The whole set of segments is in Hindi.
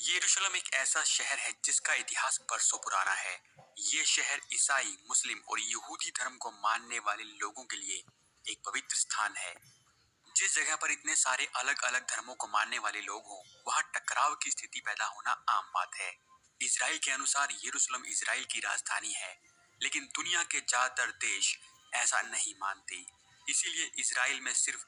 यरूशलेम एक ऐसा शहर है जिसका इतिहास बरसों पुराना है। ये शहर ईसाई, मुस्लिम और यहूदी धर्म को मानने वाले लोगों के लिए एक पवित्र स्थान है। जिस जगह पर इतने सारे अलग अलग धर्मों को मानने वाले लोग हों, वहाँ टकराव की स्थिति पैदा होना आम बात है। इजराइल के अनुसार यरूशलेम इजराइल की राजधानी है, लेकिन दुनिया के ज्यादातर देश ऐसा नहीं मानते। इसीलिए इजराइल में सिर्फ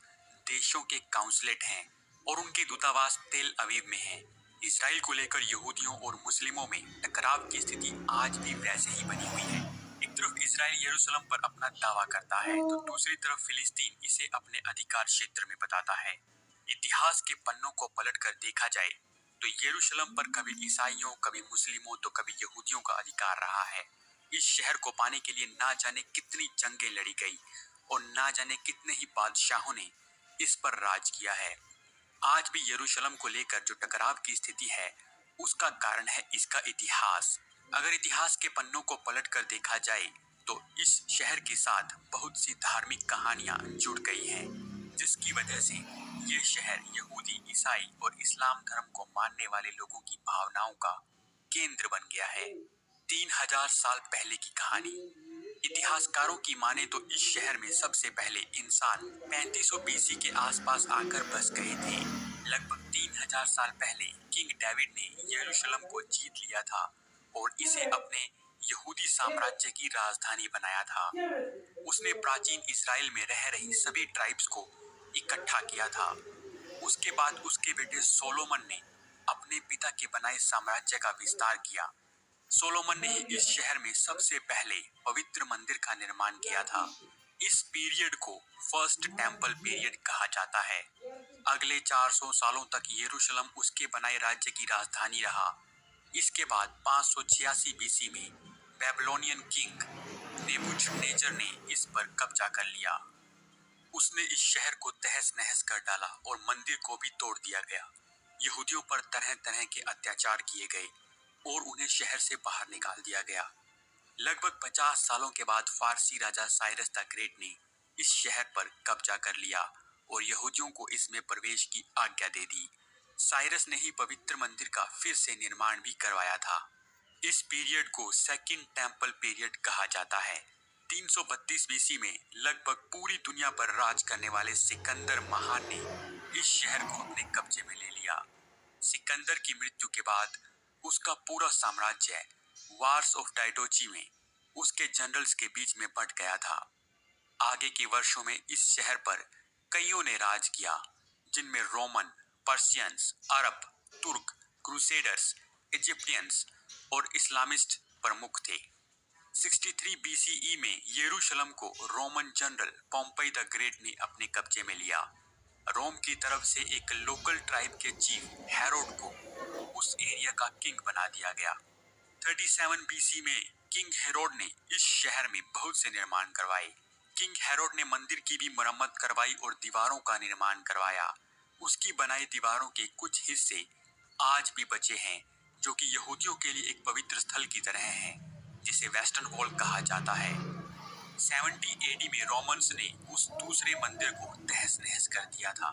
देशों के काउंसलेट हैं और उनके दूतावास तेल अवीव में हैं। इजराइल को लेकर यहूदियों और मुस्लिमों में टकराव की स्थिति आज भी वैसे ही बनी हुई है। एक तरफ इजराइल यरूशलेम पर अपना दावा करता है, तो दूसरी तरफ फिलिस्तीन इसे अपने अधिकार क्षेत्र में बताता है। इतिहास के पन्नों को पलटकर देखा जाए तो यरूशलेम पर कभी ईसाइयों, कभी मुस्लिमों, तो कभी यहूदियों का अधिकार रहा है। इस शहर को पाने के लिए ना जाने कितनी जंगें लड़ी गई और ना जाने कितने ही बादशाहों ने इस पर राज किया है। आज भी यरूशलेम को लेकर जो टकराव की स्थिति है, उसका कारण है इसका इतिहास। अगर इतिहास के पन्नों को पलटकर देखा जाए तो इस शहर के साथ बहुत सी धार्मिक कहानियां जुड़ गई हैं, जिसकी वजह से ये शहर यहूदी, ईसाई और इस्लाम धर्म को मानने वाले लोगों की भावनाओं का केंद्र बन गया है। 3000 साल पहले की कहानी। इतिहासकारों की माने तो इस शहर में सबसे पहले इंसान 3500 बीसी के आसपास आकर बस गए थे। लगभग 3000 साल पहले किंग डेविड ने यरूशलेम को जीत लिया था और इसे अपने यहूदी साम्राज्य की राजधानी बनाया था। उसने प्राचीन इजराइल में रह रही सभी ट्राइब्स को इकट्ठा किया था। उसके बाद उसके बेटे सोलोमन ने अपने पिता के बनाए साम्राज्य का विस्तार किया। सोलोमन ने ही इस शहर में सबसे पहले पवित्र मंदिर का निर्माण किया था। इस पीरियड को फर्स्ट टेम्पल पीरियड कहा जाता है। अगले 400 सालों तक यरूशलेम उसके बनाए राज्य की राजधानी रहा। इसके बाद 586 बीसी में बेबीलोनियन किंग नेबूकदनेस्सर ने इस पर कब्जा कर लिया। उसने इस शहर को तहस नहस कर डाला और मंदिर को भी तोड़ दिया गया। यहूदियों पर तरह तरह के अत्याचार किए गए और उन्हें शहर से बाहर निकाल दिया गया। लगभग 50 सालों के बाद फारसी राजा साइरस द ग्रेट ने इस शहर पर कब्जा कर लिया और यहूदियों को इसमें प्रवेश की आज्ञा दे दी। साइरस ने ही पवित्र मंदिर का फिर से निर्माण भी करवाया था। इस पीरियड को सेकंड टेम्पल पीरियड कहा जाता है। 332 बीसी में लगभग पूरी दुनिया पर राज करने वाले सिकंदर महान ने इस शहर को अपने कब्जे में ले लिया। सिकंदर की मृत्यु के बाद उसका पूरा साम्राज्य वार्स ऑफ डायडोची में उसके जनरल्स के बीच में बंट गया था। आगे के वर्षों में इस शहर पर कईयों ने राज किया, जिनमें रोमन, पर्शियंस, अरब, तुर्क, क्रूसेडर्स, इजिप्टियंस और इस्लामिस्ट प्रमुख थे। 63 बीसीई में यरूशलेम को Roman general Pompey the great ने अपने कब्जे में लिया। रोम की तरफ से एक लोकल ट्राइब के चीफ हेरोड को उस एरिया का किंग बना दिया गया। 37 बीसी में किंग हेरोड ने इस शहर में बहुत से निर्माण करवाए। किंग हेरोड ने मंदिर की भी मरम्मत करवाई और दीवारों का निर्माण करवाया। उसकी बनाई दीवारों के कुछ हिस्से आज भी बचे हैं, जो कि यहूदियों के लिए एक पवित्र स्थल की तरह हैं, जिसे वेस्टर्न वॉल कहा जाता है। 70 एडी में रोमन्स ने उस दूसरे मंदिर को तहस नहस कर दिया था।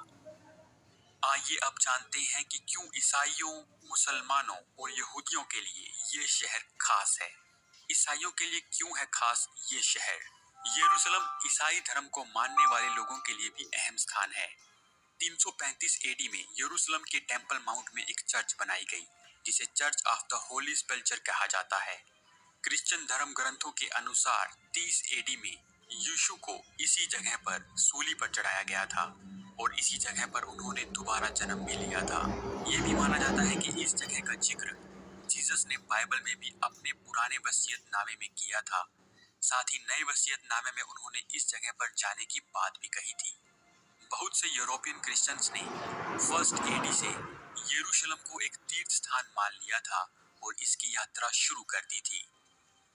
आइए अब जानते हैं कि क्यों ईसाइयों, मुसलमानों और यहूदियों के लिए ये शहर खास है। ईसाइयों के लिए क्यों है खास ये शहर? यरूशलेम ईसाई धर्म को मानने वाले लोगों के लिए भी अहम स्थान है। 335 एडी में यरूशलेम के टेम्पल माउंट में एक चर्च बनाई गई, जिसे चर्च ऑफ द होली सेपल्चर कहा जाता है। क्रिश्चियन धर्म ग्रंथों के अनुसार 30 एडी में यीशु को इसी जगह पर सूली पर चढ़ाया गया था और इसी जगह पर उन्होंने दोबारा जन्म भी लिया था। यह भी माना जाता है कि इस जगह का जिक्र जीसस ने बाइबल में भी अपने पुराने वसीयतनामे में किया था। साथ ही नए वसीयतनामे में उन्होंने इस जगह पर जाने की बात भी कही थी। बहुत से यूरोपियन क्रिश्चियंस ने फर्स्ट एडी से यरूशलेम को एक तीर्थ स्थान मान लिया था और इसकी यात्रा शुरू कर दी थी।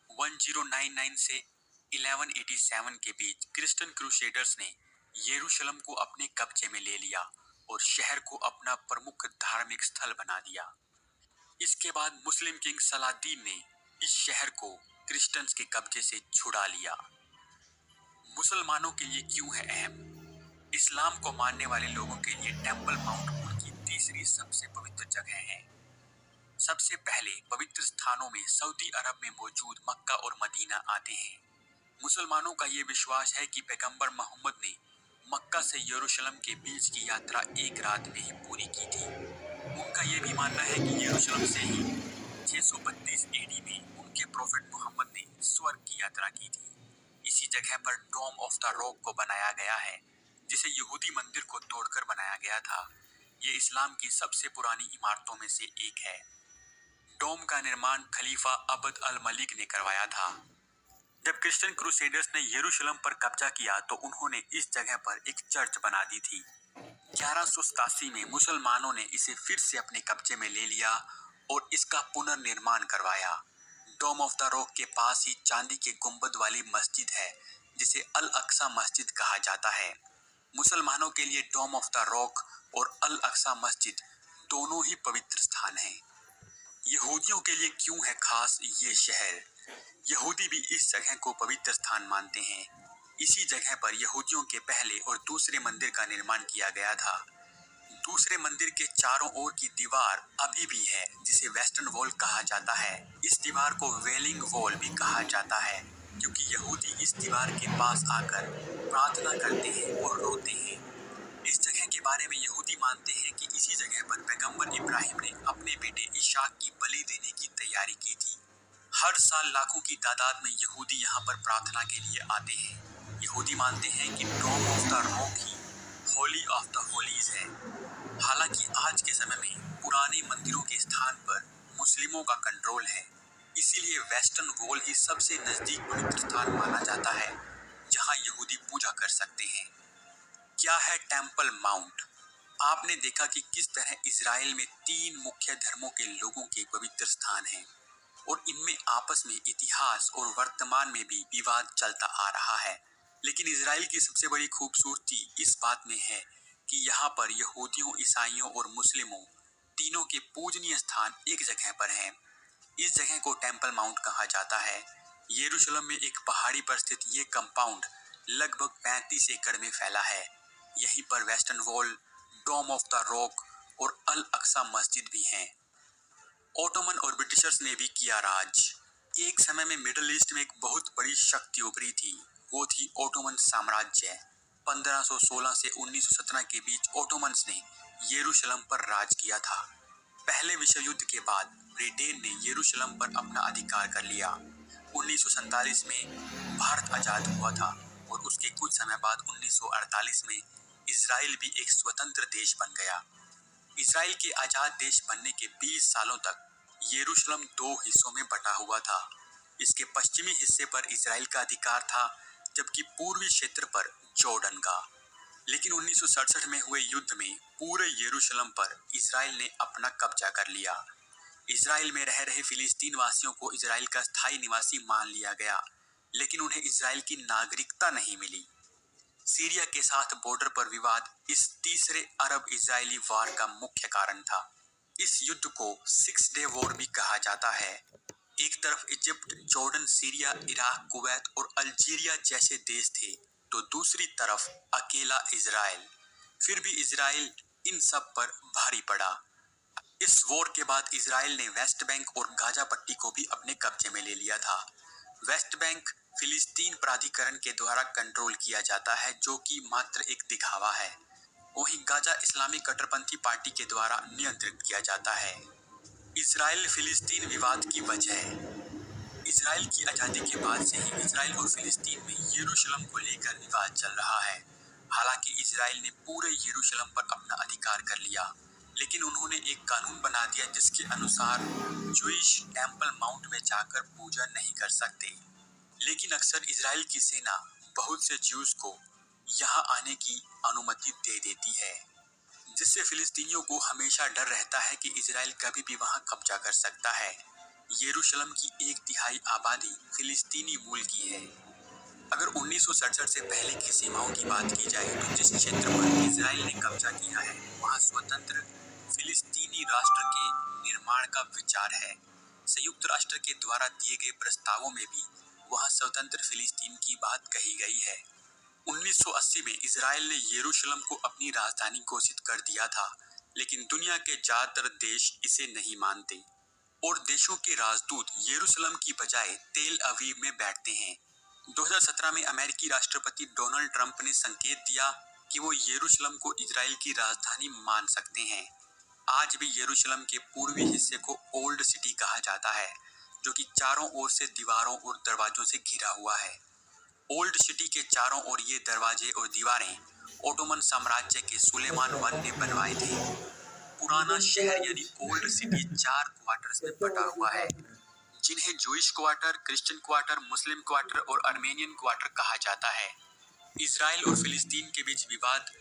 1099 से 1187 के बीच क्रिश्चियन क्रूसेडर्स ने यरूशलेम को अपने कब्जे में ले लिया और शहर को अपना प्रमुख धार्मिक स्थल बना दिया। इसके बाद मुस्लिम किंग सलादीन ने इस शहर को क्रिश्चियंस के कब्जे से छुड़ा लिया। मुसलमानों के लिए क्यों है अहम? इस्लाम को मानने वाले लोगों के लिए टेम्पल माउंट उनकी तीसरी सबसे पवित्र जगह है। सबसे पहले पवित्र स्थानों में सऊदी अरब में मौजूद मक्का और मदीना आते हैं। मुसलमानों का ये विश्वास है कि पैगंबर मोहम्मद ने मक्का से यरूशलेम के बीच की यात्रा एक रात में ही पूरी की थी। उनका ये भी मानना है कि यरूशलेम से ही 632 एडी में उनके प्रोफेट मोहम्मद ने स्वर्ग की यात्रा की थी। इसी जगह पर डोम ऑफ द रॉक को बनाया गया है, जिसे यहूदी मंदिर को तोड़कर बनाया गया था। ये इस्लाम की सबसे पुरानी इमारतों में से एक है। डोम का निर्माण खलीफा अब्द अल मलिक ने करवाया था। जब क्रिश्चियन क्रूसेडर्स ने यरूशलेम पर कब्जा किया तो उन्होंने इस जगह पर एक चर्च बना दी थी। 1187 में मुसलमानों ने इसे फिर से अपने कब्जे में ले लिया और इसका पुनर्निर्माण करवाया। डोम ऑफ द रॉक के पास ही चांदी के गुंबद वाली मस्जिद है, जिसे अल अक्सा मस्जिद कहा जाता है। मुसलमानों के लिए डोम ऑफ द रॉक और अल अक्सा मस्जिद दोनों ही पवित्र स्थान हैं। यहूदियों के लिए क्यों है खास ये शहर? यहूदी भी इस जगह को पवित्र स्थान मानते हैं। इसी जगह पर यहूदियों के पहले और दूसरे मंदिर का निर्माण किया गया था। दूसरे मंदिर के चारों ओर की दीवार अभी भी है, जिसे वेस्टर्न वॉल कहा जाता है। इस दीवार को वेलिंग वॉल भी कहा जाता है, क्योंकि यहूदी इस दीवार के पास आकर प्रार्थना करते हैं और रोते हैं। इस जगह के बारे में यहूदी मानते हैं कि इसी जगह पर पैगंबर इब्राहिम ने अपने बेटे इशाक की बलि देने की तैयारी की थी। हर साल लाखों की तादाद में यहूदी यहाँ पर प्रार्थना के लिए आते हैं। यहूदी मानते हैं कि डोम ऑफ द रॉक ही होली ऑफ द होलीज है। हालांकि आज के समय में पुराने मंदिरों के स्थान पर मुस्लिमों का कंट्रोल है, इसीलिए वेस्टर्न वॉल ही सबसे नजदीक पवित्र स्थान माना जाता है, जहाँ यहूदी पूजा कर सकते हैं। क्या है टेम्पल माउंट? आपने देखा कि किस तरह इजराइल में 3 मुख्य धर्मों के लोगों के पवित्र स्थान हैं और इनमें आपस में इतिहास और वर्तमान में भी विवाद चलता आ रहा है। लेकिन इजराइल की सबसे बड़ी खूबसूरती इस बात में है कि यहाँ पर यहूदियों, ईसाइयों और मुस्लिमों तीनों के पूजनीय स्थान एक जगह पर हैं। इस जगह को टेम्पल माउंट कहा जाता है। यरूशलेम में एक पहाड़ी पर स्थित ये कंपाउंड लगभग 35 एकड़ में फैला है। यहीं पर western wall, dome of the rock और अल अक्सा मस्जिद भी हैं। ओटोमन और ब्रिटिशर्स ने भी किया राज। एक समय में मिडिल ईस्ट में एक बहुत बड़ी शक्ति उभरी थी, वो थी ओटोमन साम्राज्य। 1516 से 1917 के बीच ओटोमन्स ने यरूशलेम पर राज किया था। पहले विश्व युद्ध के बाद ब्रिटेन ने यरूशलेम पर अपना अधिकार कर लिया। 1947 में भारत आजाद हुआ था और उसके कुछ समय बाद 1948 में इजराइल भी एक स्वतंत्र देश बन गया। इजराइल के आजाद देश बनने के 20 सालों तक यरूशलेम 2 हिस्सों में बटा हुआ था। इसके पश्चिमी हिस्से पर इजराइल का अधिकार था, जबकि पूर्वी क्षेत्र पर जॉर्डन का। लेकिन 1967 में हुए युद्ध में पूरे यरूशलेम पर इजराइल ने अपना कब्जा कर लिया। इजराइल में रह रहे फिलिस्तीन वासियों को इजराइल का स्थायी निवासी मान लिया गया, लेकिन उन्हें इजराइल की नागरिकता नहीं मिली। सीरिया के साथ बॉर्डर पर विवाद इस तीसरे अरब इजरायली वार का मुख्य कारण था। इस युद्ध को 6 डे वॉर भी कहा जाता है। एक तरफ Egypt, Jordan, Syria, Iraq, Kuwait और अल्जीरिया जैसे देश थे, तो दूसरी तरफ अकेला इजराइल। फिर भी इजराइल इन सब पर भारी पड़ा। इस वॉर के बाद इजराइल ने वेस्ट बैंक और गाजा पट्टी को भी अपने कब्जे में ले लिया था। वेस्ट बैंक फिलिस्तीन प्राधिकरण के द्वारा कंट्रोल किया जाता है, जो कि मात्र एक दिखावा है। वहीं गाजा इस्लामी कट्टरपंथी पार्टी के द्वारा नियंत्रित किया जाता है। इजराइल फिलिस्तीन विवाद की वजह। इजराइल की आजादी के बाद से ही इजराइल और फिलिस्तीन में यरूशलेम को लेकर विवाद चल रहा है। हालांकि इजराइल ने पूरे यरूशलेम पर अपना अधिकार कर लिया, लेकिन उन्होंने एक कानून बना दिया जिसके अनुसार ज्यूइश टेम्पल माउंट में जाकर पूजा नहीं कर सकते। लेकिन अक्सर इजराइल की सेना बहुत से ज्यूज को यहाँ आने की अनुमति दे देती है, जिससे फिलिस्तीनियों को हमेशा डर रहता है कि इजराइल कभी भी वहाँ कब्जा कर सकता है। यरूशलेम की 1/3 आबादी फिलिस्तीनी मूल की है। अगर 1967 से पहले की सीमाओं की बात की जाए तो जिस क्षेत्र पर इजराइल ने कब्जा किया है वहाँ स्वतंत्र फिलिस्तीनी राष्ट्र के निर्माण का विचार है। संयुक्त राष्ट्र के द्वारा दिए गए प्रस्तावों में भी वहाँ स्वतंत्र फिलिस्तीन की बात कही गई है। 1980 में इजराइल ने यरूशलेम को अपनी राजधानी घोषित कर दिया था, लेकिन दुनिया के ज्यादातर देश इसे नहीं मानते। और देशों के राजदूत यरूशलेम की बजाय तेल अवीव में बैठते हैं। 2017 में अमेरिकी राष्ट्रपति डोनाल्ड ट्रंप ने संकेत दिया कि वो यरूशलेम को इजराइल की राजधानी मान सकते हैं। आज भी यरूशलेम के पूर्वी हिस्से को ओल्ड सिटी कहा जाता है, जो कि चारों ओर से दीवारों और दरवाजों से घिरा हुआ है। ओल्ड सिटी के चारों ओर ये दरवाजे और दीवारें ओटोमन साम्राज्य के सुलेमान वन ने बनवाए थे। पुराना शहर यानी ओल्ड सिटी 4 क्वार्टर्स में बटा हुआ है, जिन्हें जूइश क्वार्टर, क्रिश्चियन क्वार्टर, मुस्लिम क्वार्टर और अर्मेनियन क्वार्टर कहा जाता है। इजराइल और फिलिस्तीन के बीच विवाद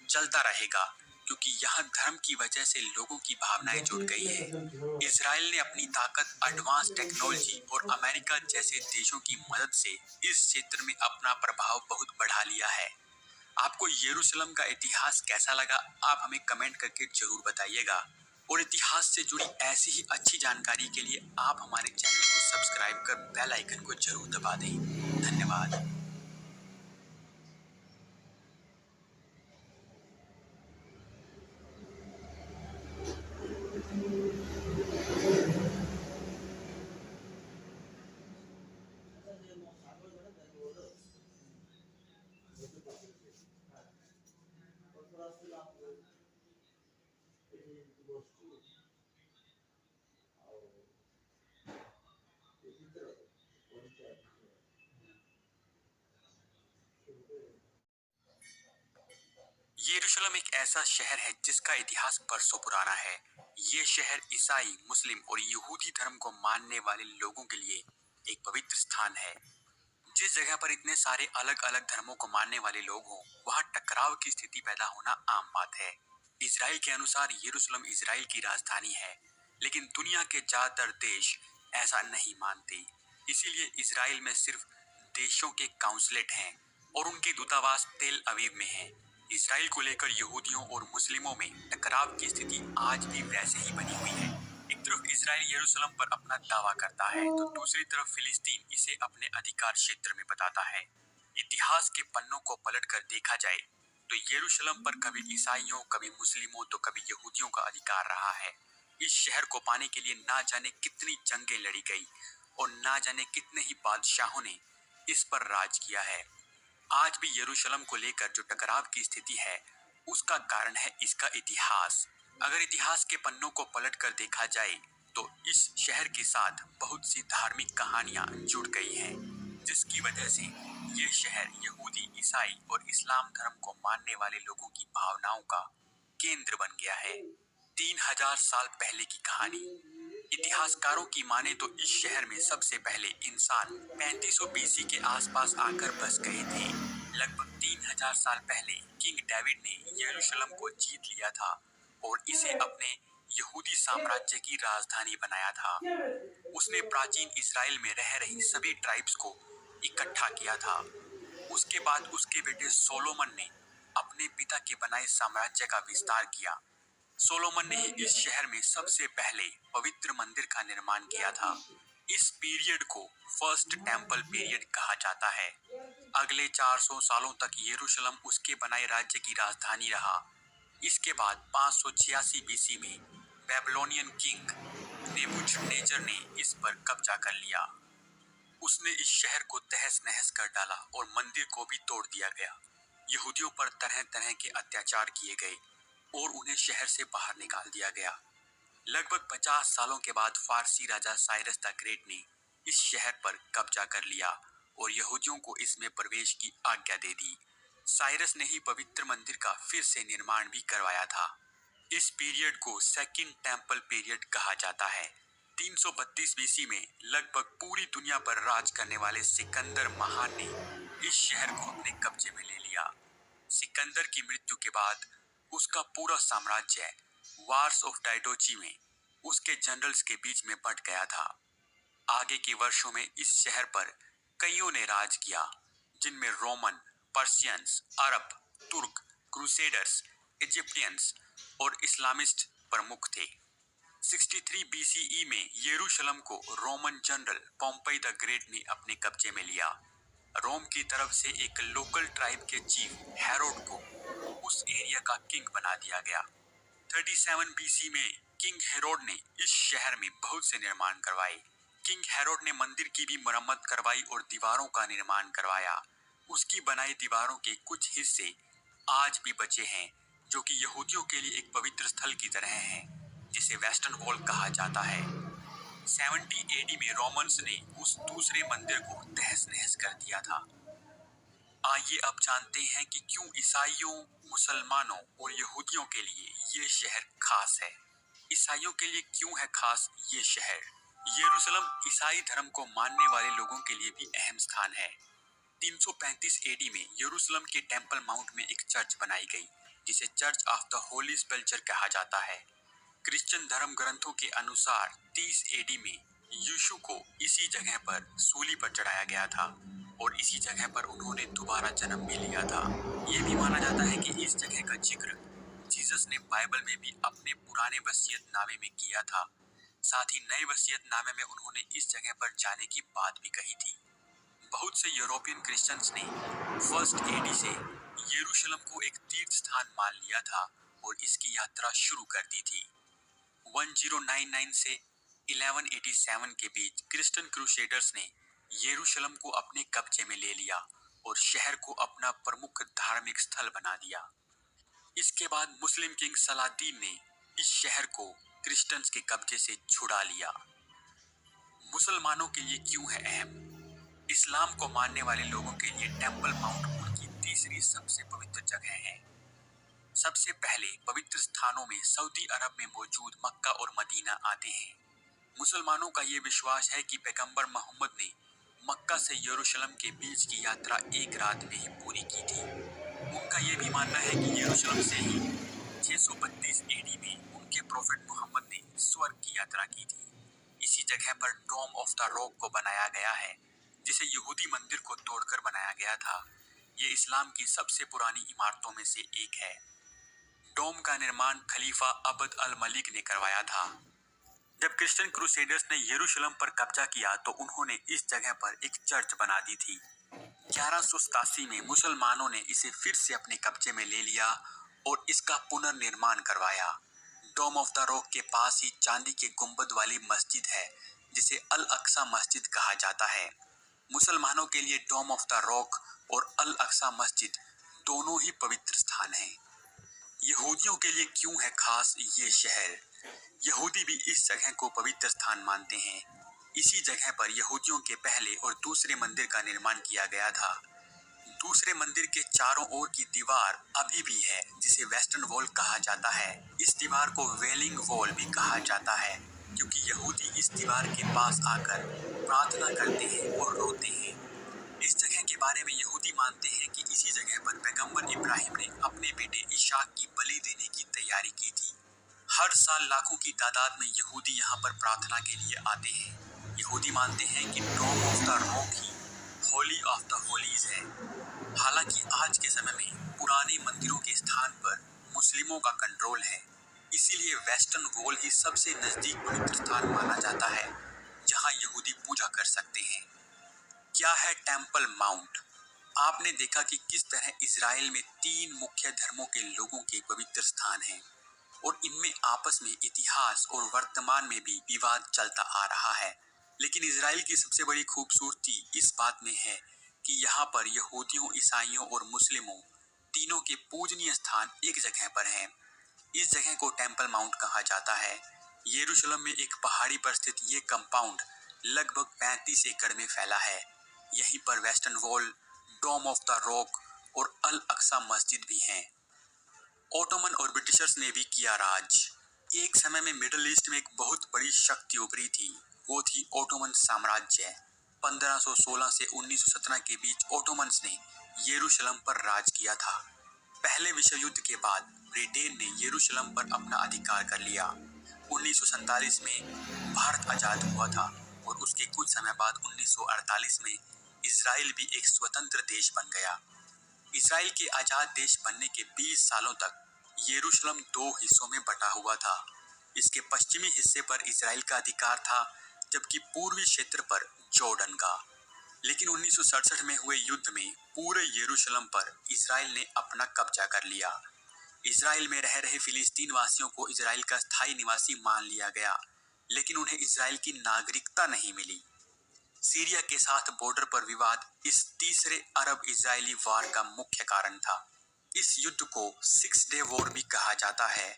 चलता रहेगा, क्योंकि यहाँ धर्म की वजह से लोगों की भावनाएं जुड़ गई है। इजराइल ने अपनी ताकत, एडवांस टेक्नोलॉजी और अमेरिका जैसे देशों की मदद से इस क्षेत्र में अपना प्रभाव बहुत बढ़ा लिया है। आपको यरूशलेम का इतिहास कैसा लगा, आप हमें कमेंट करके जरूर बताइएगा। और इतिहास से जुड़ी ऐसी ही अच्छी जानकारी के लिए आप हमारे चैनल को सब्सक्राइब कर बेल आइकन को जरूर दबा दें। धन्यवाद। यरूशलेम एक ऐसा शहर है जिसका इतिहास बरसों पुराना है। ये शहर ईसाई, मुस्लिम और यहूदी धर्म को मानने वाले लोगों के लिए एक पवित्र स्थान है। जिस जगह पर इतने सारे अलग अलग धर्मों को मानने वाले लोग हों, वहाँ टकराव की स्थिति पैदा होना आम बात है। इजराइल के अनुसार यरूशलेम इजराइल की राजधानी है, लेकिन दुनिया के ज्यादातर देश ऐसा नहीं मानते। इसीलिए इजराइल में सिर्फ देशों के काउंसलेट हैं और उनके दूतावास तेल अवीव में हैं। इजराइल को लेकर यहूदियों और मुस्लिमों में टकराव की स्थिति आज भी वैसे ही बनी हुई है। एक तरफ इजराइल यरूशलेम पर अपना दावा करता है, तो दूसरी तरफ फिलिस्तीन इसे अपने अधिकार क्षेत्र में बताता है। इतिहास के पन्नों को पलटकर देखा जाए तो यरूशलेम पर कभी ईसाइयों, कभी मुस्लिमों, तो कभी यहूदियों का अधिकार रहा है। इस शहर को पाने के लिए ना जाने कितनी जंगें लड़ी गई और ना जाने कितने ही बादशाहों ने इस पर राज किया है। आज भी यरूशलेम को लेकर जो टकराव की स्थिति है, उसका कारण है इसका इतिहास। अगर इतिहास के पन्नों को पलटकर देखा जाए तो इस शहर के साथ बहुत सी धार्मिक कहानियां जुड़ गई हैं, जिसकी वजह से ये शहर यहूदी, ईसाई और इस्लाम धर्म को मानने वाले लोगों की भावनाओं का केंद्र बन गया है। 3000 साल पहले की कहानी। इतिहासकारों की माने तो इस शहर में सबसे पहले इंसान 3500 बीसी के आसपास आकर बस गए थे। लगभग 3000 साल पहले किंग डेविड ने यरूशलेम को जीत लिया था और इसे अपने यहूदी साम्राज्य की राजधानी बनाया था। उसने प्राचीन इजराइल में रह रही सभी ट्राइब्स को इकट्ठा किया था। उसके बाद उसके बेटे सोलोमन ने अपने पिता के बनाए साम्राज्य का विस्तार किया। सोलोमन ने ही इस शहर में सबसे पहले पवित्र मंदिर का निर्माण किया था। इस पीरियड को फर्स्ट टेम्पल पीरियड कहा जाता है। अगले 400 सालों तक यरूशलेम उसके बनाए राज्य की राजधानी रहा। इसके बाद 586 बीसी में बेबीलोनियन किंग नेबूकदनेस्सर ने इस पर कब्जा कर लिया। उसने इस शहर को तहस नहस कर डाला और मंदिर को भी तोड़ दिया गया। यहूदियों पर तरह तरह के अत्याचार किए गए और उन्हें शहर से बाहर निकाल दिया गया। लगभग 50 सालों के बाद फारसी राजा साइरस द ग्रेट ने इस शहर पर कब्जा कर लिया और यहूदियों को इसमें प्रवेश की आज्ञा दे दी। साइरस ने ही पवित्र मंदिर का फिर से निर्माण भी करवाया था। इस पीरियड को सेकंड टेम्पल पीरियड कहा जाता है। 332 बीसी में लगभग पूरी दुनिया पर राज करने वाले सिकंदर महान ने इस शहर को अपने कब्जे में ले लिया। सिकंदर की मृत्यु के बाद उसका पूरा साम्राज्य वार्स ऑफ डायडोची में उसके जनरल्स के बीच में बंट गया था। आगे के वर्षों में इस शहर पर कईयों ने राज किया, जिनमें रोमन, पर्शियंस, अरब, तुर्क, क्रूसेडर्स, इजिप्टियंस और इस्लामिस्ट प्रमुख थे। 63 बीसीई में यरूशलेम को Roman general Pompey the great ने अपने कब्जे में लिया। रोम की तरफ से एक लोकल ट्राइब के चीफ हेरोड को उस एरिया का किंग बना दिया गया। 37 BC में किंग हेरोड ने इस शहर में बहुत से निर्माण करवाए। किंग हेरोड ने मंदिर की भी मरम्मत करवाई और दीवारों का निर्माण करवाया। उसकी बनाई दीवारों के कुछ हिस्से आज भी बचे हैं, जो कि यहूदियों के लिए एक पवित्र स्थल की तरह हैं, जिसे वेस्टर्न वॉल कहा जाता है। 70 AD में रोमन्स ने उस दूसरे मंदिर को तहस नहस कर दिया था। आइए अब जानते हैं कि क्यों ईसाइयों, मुसलमानों और यहूदियों के लिए ये शहर खास है। ईसाइयों के लिए क्यों है खास ये शहर? यरूशलेम ईसाई धर्म को मानने वाले लोगों के लिए भी अहम स्थान है। 335 AD में यरूशलेम के टेंपल माउंट में एक चर्च बनाई गई, जिसे चर्च ऑफ द होली सेपल्चर कहा जाता है। क्रिश्चियन धर्म ग्रंथों के अनुसार 30 AD में यीशु को इसी जगह पर सूली पर चढ़ाया गया था और इसी जगह पर उन्होंने दोबारा जन्म भी लिया था। ये भी माना जाता है कि इस जगह का जिक्र जीसस ने बाइबल में भी अपने पुराने वसीयतनामे में किया था। साथ ही नए वसीयतनामे में उन्होंने इस जगह पर जाने की बात भी कही थी। बहुत से यूरोपियन क्रिश्चियंस ने 1st AD से यरूशलेम को एक तीर्थ स्थान मान लिया था और इसकी यात्रा शुरू कर दी थी। 1099 से 1187 के बीच क्रिश्चियन क्रूसेडर्स ने यरूशलेम को अपने कब्जे में ले लिया और शहर को अपना प्रमुख धार्मिक स्थल बना दिया। इसके बाद मुस्लिम किंग सलादीन ने इस शहर को क्रिश्चियंस के कब्जे से छुड़ा लिया। मुसलमानों के लिए क्यों है अहम? इस्लाम को मानने वाले लोगों के लिए टेंपल माउंट उनकी तीसरी सबसे पवित्र जगह है। सबसे पहले पवित्र स्थानों में सऊदी अरब में मौजूद मक्का और मदीना आते हैं। मुसलमानों का ये विश्वास है कि पैगंबर मोहम्मद ने मक्का से यरूशलेम के बीच की यात्रा एक रात में ही पूरी की थी। उनका ये भी मानना है कि यरूशलेम से ही 632 AD में उनके प्रोफेट मोहम्मद ने स्वर्ग की यात्रा की थी। इसी जगह पर डोम ऑफ द रॉक को बनाया गया है, जिसे यहूदी मंदिर को तोड़कर बनाया गया था। ये इस्लाम की सबसे पुरानी इमारतों में से एक है। डोम का निर्माण खलीफा अब्द अल मलिक ने करवाया था। जब क्रिश्चियन क्रूसेडर्स ने यरूशलेम पर कब्जा किया तो उन्होंने इस जगह पर एक चर्च बना दी थी। 1187 में मुसलमानों ने इसे फिर से अपने कब्जे में ले लिया और इसका पुनर्निर्माण करवाया। डोम ऑफ द रॉक के पास ही चांदी के गुंबद वाली मस्जिद है, जिसे अल अक्सा मस्जिद कहा जाता है। मुसलमानों के लिए डोम ऑफ द रॉक और अल अक्सा मस्जिद दोनों ही पवित्र स्थान हैं। यहूदियों के लिए क्यों है खास ये शहर? यहूदी भी इस जगह को पवित्र स्थान मानते हैं। इसी जगह पर यहूदियों के पहले और दूसरे मंदिर का निर्माण किया गया था। दूसरे मंदिर के चारों ओर की दीवार अभी भी है, जिसे वेस्टर्न वॉल कहा जाता है। इस दीवार को वेलिंग वॉल भी कहा जाता है, क्योंकि यहूदी इस दीवार के पास आकर प्रार्थना करते हैं और रोते हैं। इस जगह के बारे में यहूदी मानते हैं कि इसी जगह पर पैगंबर इब्राहिम ने अपने बेटे इशाक की बलि देने की तैयारी की थी। हर साल लाखों की तादाद में यहूदी यहाँ पर प्रार्थना के लिए आते हैं। यहूदी मानते हैं कि डोम ऑफ द रॉक ही होली ऑफ द होलीज है। हालांकि आज के समय में पुराने मंदिरों के स्थान पर मुस्लिमों का कंट्रोल है, इसीलिए वेस्टर्न वॉल ही सबसे नजदीक पवित्र स्थान माना जाता है, जहाँ यहूदी पूजा कर सकते हैं। क्या है टेंपल माउंट? आपने देखा कि किस तरह इजराइल में 3 मुख्य धर्मों के लोगों के पवित्र स्थान हैं और इनमें आपस में इतिहास और वर्तमान में भी विवाद चलता आ रहा है। लेकिन इजराइल की सबसे बड़ी खूबसूरती इस बात में है कि यहाँ पर यहूदियों, ईसाइयों और मुस्लिमों तीनों के पूजनीय स्थान एक जगह पर हैं। इस जगह को टेंपल माउंट कहा जाता है। यरूशलेम में एक पहाड़ी पर स्थित ये कंपाउंड लगभग 35 एकड़ में फैला है। यहीं पर western wall, dome of the rock और अल अक्सा मस्जिद भी हैं। ओटोमन और ब्रिटिशर्स ने भी किया राज। एक समय में मिडिल ईस्ट में एक बहुत बड़ी शक्ति उभरी थी, वो थी ओटोमन साम्राज्य। 1516 से 1917 के बीच ओटोमन्स ने यरूशलेम पर राज किया था। पहले विश्व युद्ध के बाद ब्रिटेन ने यरूशलेम पर अपना अधिकार कर लिया। 1947 में भारत आजाद हुआ था और उसके कुछ समय बाद 1948 में इजराइल भी एक स्वतंत्र देश बन गया। इजराइल के आजाद देश बनने के 20 सालों तक यरूशलेम 2 हिस्सों में बटा हुआ था। इसके पश्चिमी हिस्से पर इजराइल का अधिकार था, जबकि पूर्वी क्षेत्र पर जॉर्डन का। लेकिन 1967 में हुए युद्ध में पूरे यरूशलेम पर इजराइल ने अपना कब्जा कर लिया। इजराइल में रह रहे फिलिस्तीन वासियों को इजराइल का स्थायी निवासी मान लिया गया, लेकिन उन्हें इजराइल की नागरिकता नहीं मिली। सीरिया के साथ बॉर्डर पर विवाद इस तीसरे अरब इजरायली वार का मुख्य कारण था। इस युद्ध को 6 डे वॉर भी कहा जाता है।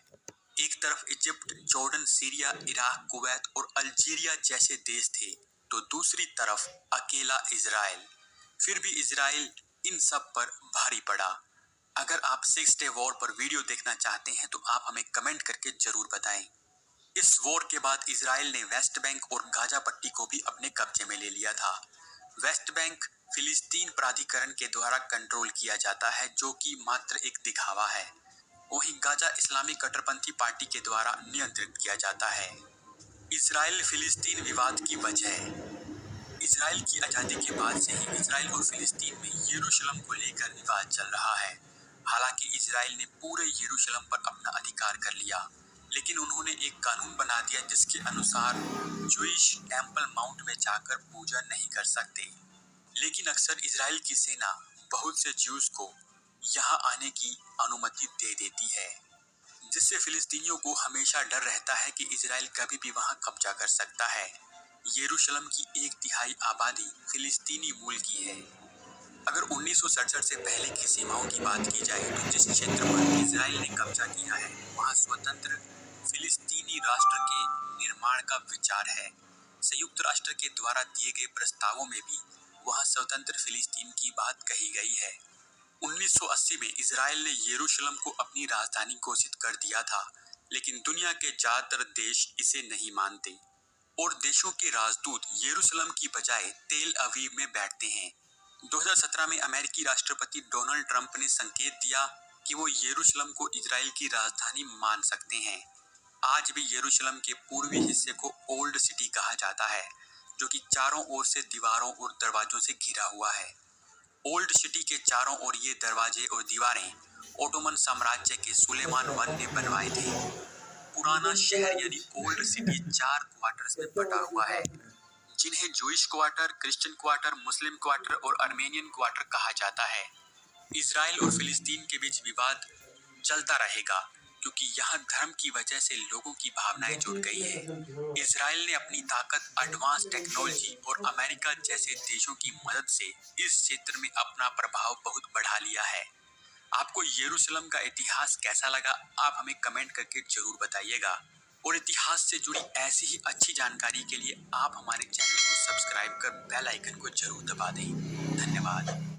एक तरफ Egypt, Jordan, Syria, Iraq, Kuwait और अल्जीरिया जैसे देश थे, तो दूसरी तरफ अकेला इजराइल। फिर भी इजराइल इन सब पर भारी पड़ा। अगर आप 6 डे वॉर पर वीडियो देखना चाहते हैं तो आप हमें कमेंट करके जरूर बताएं। इस वॉर के बाद इजराइल ने वेस्ट बैंक और गाजा पट्टी को भी अपने कब्जे में ले लिया था। वेस्ट बैंक फिलिस्तीन प्राधिकरण के द्वारा कंट्रोल किया जाता है, जो कि मात्र एक दिखावा है। वहीं गाजा इस्लामिक कट्टरपंथी पार्टी के द्वारा नियंत्रित किया जाता है। इजराइल फिलिस्तीन विवाद की वजह। इजराइल की आजादी के बाद से ही इजराइल और फिलिस्तीन में यरूशलेम को लेकर विवाद चल रहा है। हालांकि इजराइल ने पूरे यरूशलेम पर अपना अधिकार कर लिया, लेकिन उन्होंने एक कानून बना दिया जिसके अनुसार ज्यूइश टेंपल माउंट में जाकर पूजा नहीं कर सकते। लेकिन अक्सर इजराइल की सेना बहुत से ज्यूज को यहाँ आने की अनुमति दे देती है, जिससे फिलिस्तीनियों को हमेशा डर रहता है कि इजराइल कभी भी वहां कब्जा कर सकता है। यरूशलेम की 1/3 आबादी फिलिस्तीनी मूल की है। अगर 1967 से पहले की सीमाओं की बात की जाए तो जिस क्षेत्र पर इजराइल ने कब्जा किया है वहां स्वतंत्र फिलिस्तीनी राष्ट्र के निर्माण का विचार है। संयुक्त राष्ट्र के द्वारा दिए गए प्रस्तावों में भी वहां स्वतंत्र फिलिस्तीन की बात कही गई है। 1980 में इजराइल ने यरूशलेम को अपनी राजधानी घोषित कर दिया था, लेकिन दुनिया के ज्यादातर देश इसे नहीं मानते और देशों के राजदूत यरूशलेम की बजाय तेल अवीव में बैठते हैं। 2017 में अमेरिकी राष्ट्रपति डोनाल्ड ट्रंप ने संकेत दिया कि वो यरूशलेम को इजराइल की राजधानी मान सकते हैं। आज भी यरूशलेम के पूर्वी हिस्से को ओल्ड सिटी कहा जाता है, जो कि चारों ओर से दीवारों और दरवाजों से घिरा हुआ है। ओल्ड सिटी के चारों ओर ये दरवाजे और दीवारें ओटोमन साम्राज्य के सुलेमान वन ने बनवाए थे। पुराना शहर यानी ओल्ड सिटी 4 क्वार्टर्स में बटा हुआ है, जिन्हें जूइश क्वार्टर, क्रिश्चियन क्वार्टर, मुस्लिम क्वार्टर और अर्मेनियन क्वार्टर कहा जाता है। इजराइल और फिलिस्तीन के बीच विवाद चलता रहेगा, क्योंकि यहाँ धर्म की वजह से लोगों की भावनाएं जुड़ गई है। इजराइल ने अपनी ताकत, एडवांस टेक्नोलॉजी और अमेरिका जैसे देशों की मदद से इस क्षेत्र में अपना प्रभाव बहुत बढ़ा लिया है। आपको यरूशलेम का इतिहास कैसा लगा, आप हमें कमेंट करके जरूर बताइएगा। और इतिहास से जुड़ी ऐसी ही अच्छी जानकारी के लिए आप हमारे चैनल को सब्सक्राइब कर बेल आइकन को जरूर दबा दें। धन्यवाद।